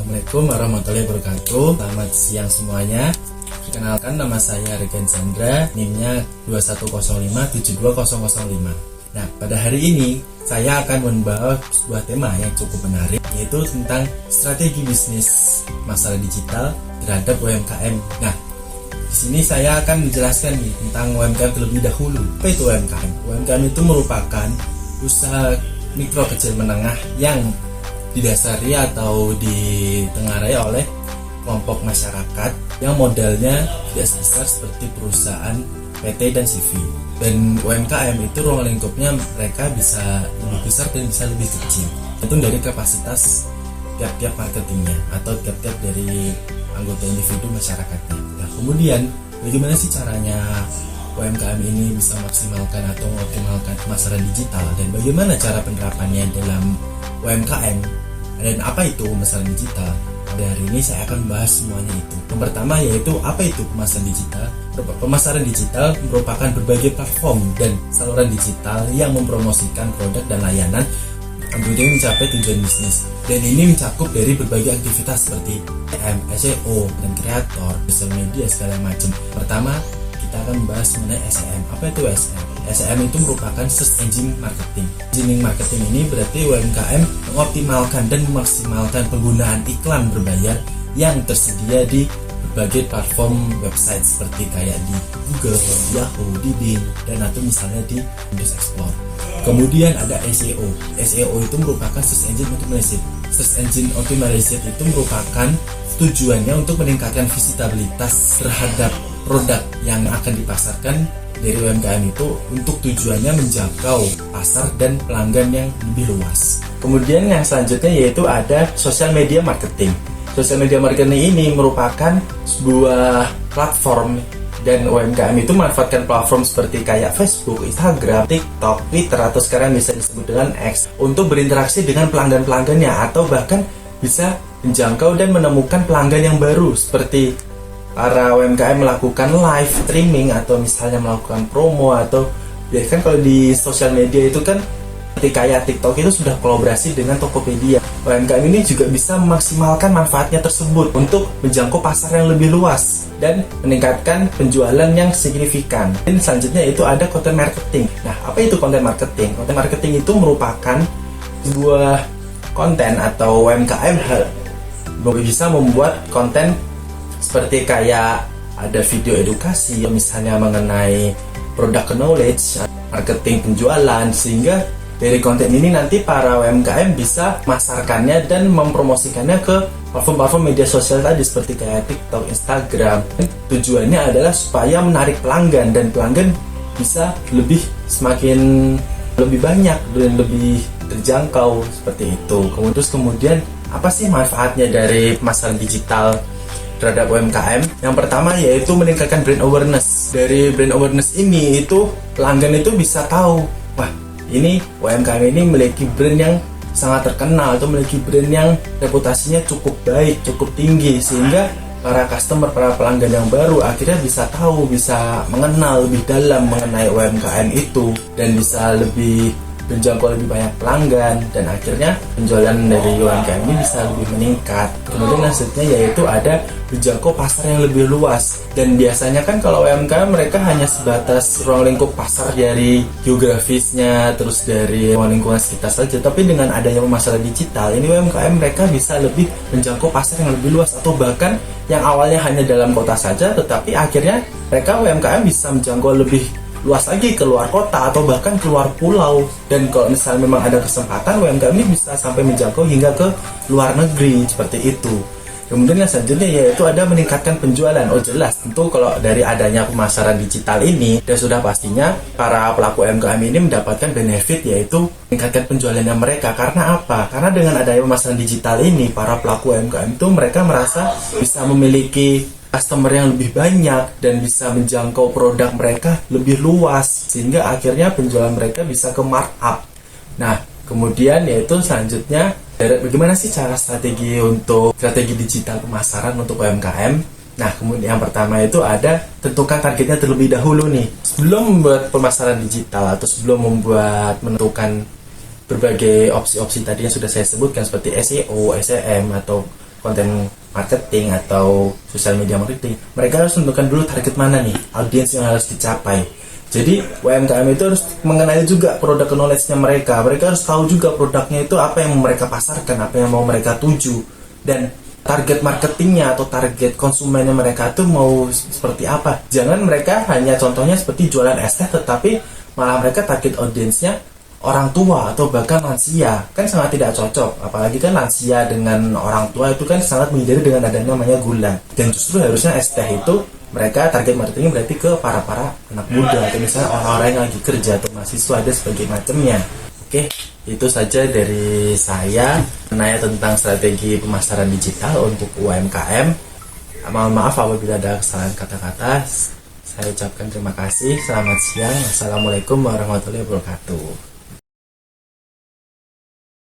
Assalamualaikum warahmatullahi wabarakatuh. Selamat siang semuanya. Perkenalkan, nama saya Regan Chandra, NIM-nya 2105720005. Nah, pada hari ini saya akan membahas sebuah tema yang cukup menarik, yaitu tentang strategi bisnis masalah digital terhadap UMKM. Nah, di sini saya akan menjelaskan tentang UMKM terlebih dahulu. Apa itu UMKM? UMKM itu merupakan usaha mikro kecil menengah yang didasari atau ditengarai oleh kelompok masyarakat yang modalnya tidak sebesar seperti perusahaan PT dan CV. Dan UMKM itu ruang lingkupnya mereka bisa lebih besar dan bisa lebih kecil, itu dari kapasitas tiap-tiap marketingnya atau tiap-tiap dari anggota individu masyarakatnya. Nah, kemudian bagaimana sih caranya UMKM ini bisa maksimalkan atau mengoptimalkan pemasaran digital, dan bagaimana cara penerapannya dalam UMKM, dan apa itu pemasaran digital? Pada hari ini saya akan membahas semuanya itu. Yang pertama yaitu apa itu pemasaran digital. Pemasaran digital merupakan berbagai platform dan saluran digital yang mempromosikan produk dan layanan untuk mencapai tujuan bisnis. Dan ini mencakup dari berbagai aktivitas seperti SEO, dan kreator, sosial media, segala macam. Pertama, kita akan membahas mengenai SEM. Apa itu SEM? SEM itu merupakan Search Engine Marketing. Engine Marketing ini berarti UMKM mengoptimalkan dan memaksimalkan penggunaan iklan berbayar yang tersedia di berbagai platform website seperti kayak di Google, Yahoo, di Bing, dan atau misalnya di Windows Explorer. Kemudian ada SEO. SEO itu merupakan Search Engine Optimization. Search Engine Optimization itu merupakan tujuannya untuk meningkatkan visitabilitas terhadap produk yang akan dipasarkan dari UMKM itu, untuk tujuannya menjangkau pasar dan pelanggan yang lebih luas. Kemudian yang selanjutnya yaitu ada social media marketing. Social media marketing ini merupakan sebuah platform, dan UMKM itu memanfaatkan platform seperti kayak Facebook, Instagram, TikTok, Twitter, atau sekarang bisa disebut dengan X untuk berinteraksi dengan pelanggan-pelanggannya, atau bahkan bisa menjangkau dan menemukan pelanggan yang baru, seperti para UMKM melakukan live streaming atau misalnya melakukan promo, atau ya kan kalau di sosial media itu kan seperti kayak TikTok itu sudah kolaborasi dengan Tokopedia. UMKM ini juga bisa memaksimalkan manfaatnya tersebut untuk menjangkau pasar yang lebih luas dan meningkatkan penjualan yang signifikan. Dan selanjutnya itu ada content marketing. Nah, apa itu content marketing? Content marketing itu merupakan sebuah konten atau UMKM bisa membuat konten seperti kayak ada video edukasi misalnya mengenai product knowledge, marketing, penjualan, sehingga dari konten ini nanti para UMKM bisa masarkannya dan mempromosikannya ke platform-platform media sosial tadi seperti kayak TikTok, Instagram. Tujuannya adalah supaya menarik pelanggan, dan pelanggan bisa semakin lebih banyak dan lebih terjangkau seperti itu. Kemudian apa sih manfaatnya dari pemasaran digital terhadap UMKM? Yang pertama yaitu meningkatkan brand awareness. Dari brand awareness ini itu pelanggan itu bisa tahu, wah, ini UMKM ini memiliki brand yang sangat terkenal atau memiliki brand yang reputasinya cukup baik, cukup tinggi, sehingga para customer, para pelanggan yang baru akhirnya bisa tahu, bisa mengenal lebih dalam mengenai UMKM itu, dan bisa lebih menjangkau lebih banyak pelanggan, dan akhirnya penjualan dari UMKM ini bisa lebih meningkat. Kemudian selanjutnya yaitu ada menjangkau pasar yang lebih luas, dan biasanya kan kalau UMKM mereka hanya sebatas ruang lingkup pasar dari geografisnya, terus dari lingkungan sekitar saja. Tapi dengan adanya pemasaran digital ini, UMKM mereka bisa lebih menjangkau pasar yang lebih luas, atau bahkan yang awalnya hanya dalam kota saja, tetapi akhirnya mereka UMKM bisa menjangkau lebih luas lagi ke luar kota atau bahkan keluar pulau. Dan kalau misalnya memang ada kesempatan, UMKM ini bisa sampai menjangkau hingga ke luar negeri seperti itu. Kemudian yang selanjutnya yaitu ada meningkatkan penjualan. Oh jelas, tentu kalau dari adanya pemasaran digital ini, dan sudah pastinya para pelaku UMKM ini mendapatkan benefit, yaitu meningkatkan penjualannya mereka. Karena apa? Karena dengan adanya pemasaran digital ini, para pelaku UMKM itu mereka merasa bisa memiliki customer yang lebih banyak dan bisa menjangkau produk mereka lebih luas, sehingga akhirnya penjualan mereka bisa ke markup. Nah, kemudian yaitu selanjutnya, bagaimana sih cara strategi digital pemasaran untuk UMKM? Nah, kemudian yang pertama itu ada tentukan targetnya terlebih dahulu nih. Sebelum membuat pemasaran digital atau sebelum menentukan berbagai opsi-opsi tadi yang sudah saya sebutkan seperti SEO, SEM, atau konten marketing atau sosial media marketing, mereka harus tentukan dulu target mana nih audiens yang harus dicapai. Jadi UMKM itu harus mengenali juga produk knowledge-nya mereka. Mereka harus tahu juga produknya itu apa yang mau mereka pasarkan, apa yang mau mereka tuju, dan target marketingnya atau target konsumennya mereka tuh mau seperti apa. Jangan mereka hanya contohnya seperti jualan es teh, tetapi malah mereka target audiensnya orang tua atau bahkan lansia. Kan sangat tidak cocok. Apalagi kan lansia dengan orang tua itu kan sangat menghindari dengan adanya namanya gula. Dan justru harusnya es teh itu mereka target marketingnya berarti ke para anak muda atau misalnya orang-orang yang lagi kerja atau mahasiswa ada sebagai macamnya. Oke, itu saja dari saya menanya tentang strategi pemasaran digital untuk UMKM. Mohon maaf apabila ada kesalahan kata-kata. Saya ucapkan terima kasih. Selamat siang. Assalamualaikum warahmatullahi wabarakatuh.